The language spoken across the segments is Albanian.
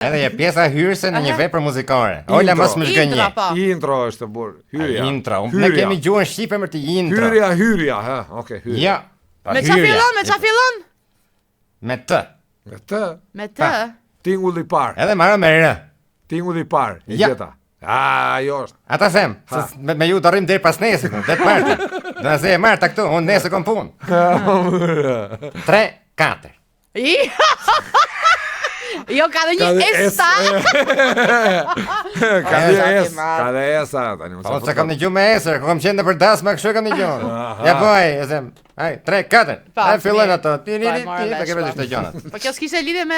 Edhe je pjesa hyrëse në një vepër muzikore. Ola mos më zgënje. Intro është burr. Hyrja. Intro. Ne kemi gjuhën shqipe për të intro. Hyrja, ha. Okej, hyrja. Ja. Me çfarë fillon? Me T. Me T. Tingulli i parë. Edhe marrë me R. Tingulli i parë. E gjeta. Ajo është. Ata them, me ju të arrim deri pas nesër, det parti. Do na se e marr ta këtu, unë nesër kom punë. 3, 4. Jo, ka dhe një esa. Ka dhe esa tani. Po se kam në gjumë me esër, kam qenë për das me kështu kam në gjumë. Ja boj, e them. Ai 3, 4. Ai fillon ato. Ti ke vetë çdo gjë. Po kjo s'kishte lidhje me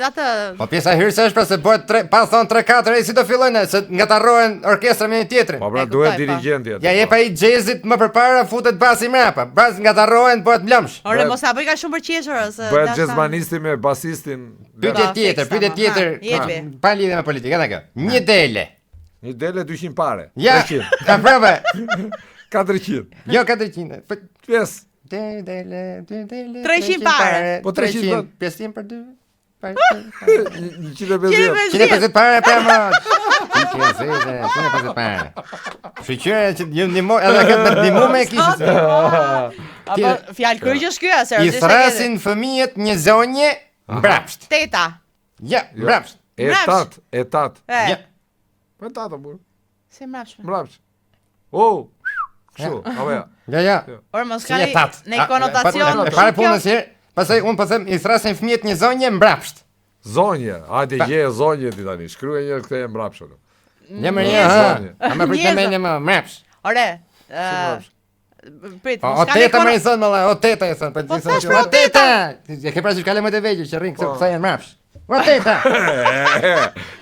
atë. Po pjesa hyrëse është pra se bëhet 3, pa thon 3, 4, ai si do fillojnë se ngatarrohen orkestra me një tjetrin. Po pra duhet dirigjenti atë. Ja jep ai jazzit më përpara futet basi mrapa. Bas ngatarrohen bëhet mlëmsh. Ore mos sa bëj ka shumë për qeshur ose. Bëhet jazzmanisti me basistin. Pyetje tjetër. Pa lidhje me politikë, edhe kjo. Një dele. Një dele 200 pare. Ja. 300. Ka prove. 400. Jo 400. Po pjes. Dele. 300 pare. Po 300 500 për 2. 150 pare për më. 150 pare. Shqyre që ju ndihmo, edhe këtë ndihmo me kishë. Apo fjalë kryqësh ky, I thrasin fëmijët një zonje mbrapsht. Teta. Ja, mbrapsht. Etat. Ja. Po tata burr. Si mbrapsht. Mbrapsht. Oh. Kështu, apo ja. Ja. Or mos ka në konotacion. E para punës herë, pastaj un po them I thrasin fëmijët një zonje mbrapsht. Zonje, hajde je zonje ti tani. Shkruaj një këtë mbrapsht. Ja më ja. A më pritet më në mbrapsht. Ore. Prit, o teta më i thon më o teta e thon, po ti thon o teta. Je ke parasysh kalë më të vegjël që rrin këtu kthehen mbrapsht. O teta.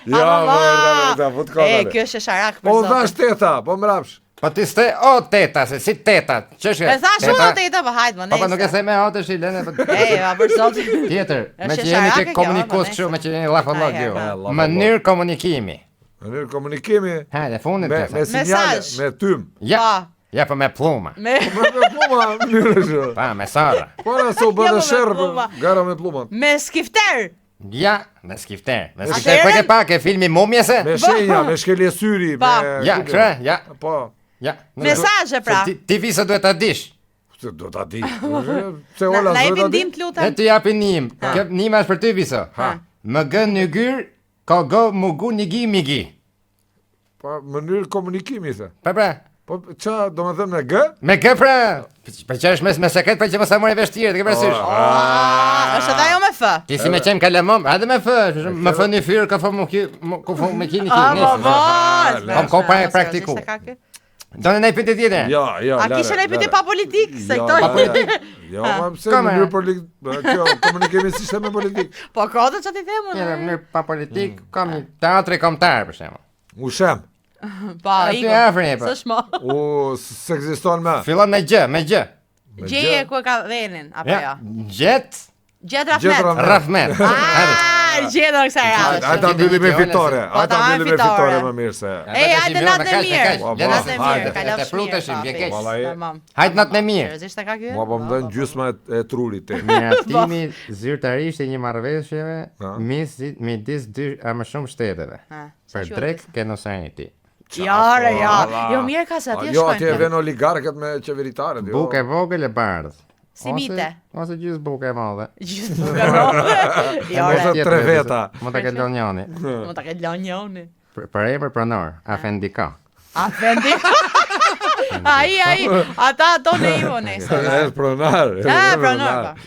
Ja, vërtet, fut kohë. Kjo është sharak për Po zotin. dash teta, po mbrapsht. Po ti ste o teta, se si teta. Ç'është? E thash o teta, po hajt më nesër. Po nuk e them me atë shi lënë. Për zotin. Tjetër, me që jeni që komunikos kështu, me që jeni llafollog ju. Mënyrë komunikimi. Mënyrë komunikimi. Hajde, fundit me sinjale, me tym. Ja. Ja, po me pluma. Me pluma, mënyrë. Pa, me sara. Po na so bënë sherb, gara me plumat. Me skifter. Ja, me skifter. Me skifter po ke pak e filmi Mumjese? Me shenja, me shkelje syri, me ja, kështu, ja. Po. Ja. Mesazhe pra. Ti visa duhet ta dish. Se do ta di. Se ola Na zot. jepin dim të lutem. E ti japi nim. Kjo nima është për ty visa. Më gë në gyr, ka go mugu nigi migi. Po mënyrë komunikimi the. Pa. Po ça do të them me g? Me g pra. Po çfarë është me sekret për që mos sa morë vesh tjetër, ke parasysh? Është ajo me f. Ti si me qem kalamom, edhe me f, më fën një fyr ka fam ku fam me kini kini. Kam ko pa praktiku. Do në pyetje tjetër? Jo. A kishe në pyetje pa politik, se këto. Jo, ma pse mënyrë politik, kjo komunikimi si sistem politik. Po ka të çati them unë. Në mënyrë pa politik, kam një teatri kombëtar për shembull. Ushem. Pa, s'është më. Se ekziston më. Fillon me gjë. Gjeje ku ka venin, apo jo? Gjet Rafmet. Gjetën kësaj radhe. Ata mbyllim me fitore. Ata mbyllim me fitore më mirë se. Hajde natë e mirë. Natë e mirë, kalojmë. Te pruteshim, vjen keq. Tamam. Hajde natë e mirë. Zështë ka ky? Mo po më dën gjysma e trurit te. Miratimi zyrtarisht e një marrëveshjeve midis dy a më shumë shteteve. Për drek Kenosajti. Jo mirë ka se atje shkojnë. Jo, atje vjen oligarkët me qeveritarët. Bukë e vogël e bardh. Si mite. Ose gjysë bukë e madhe. Gjysë bukë e madhe. Ose 3 veta. Mund ta ketë njëri. Mund ta ketë njëri. Për emër pronor, Afendika. Afendika. Ai, ata ato ne i vonë. Është pronar. Pronar.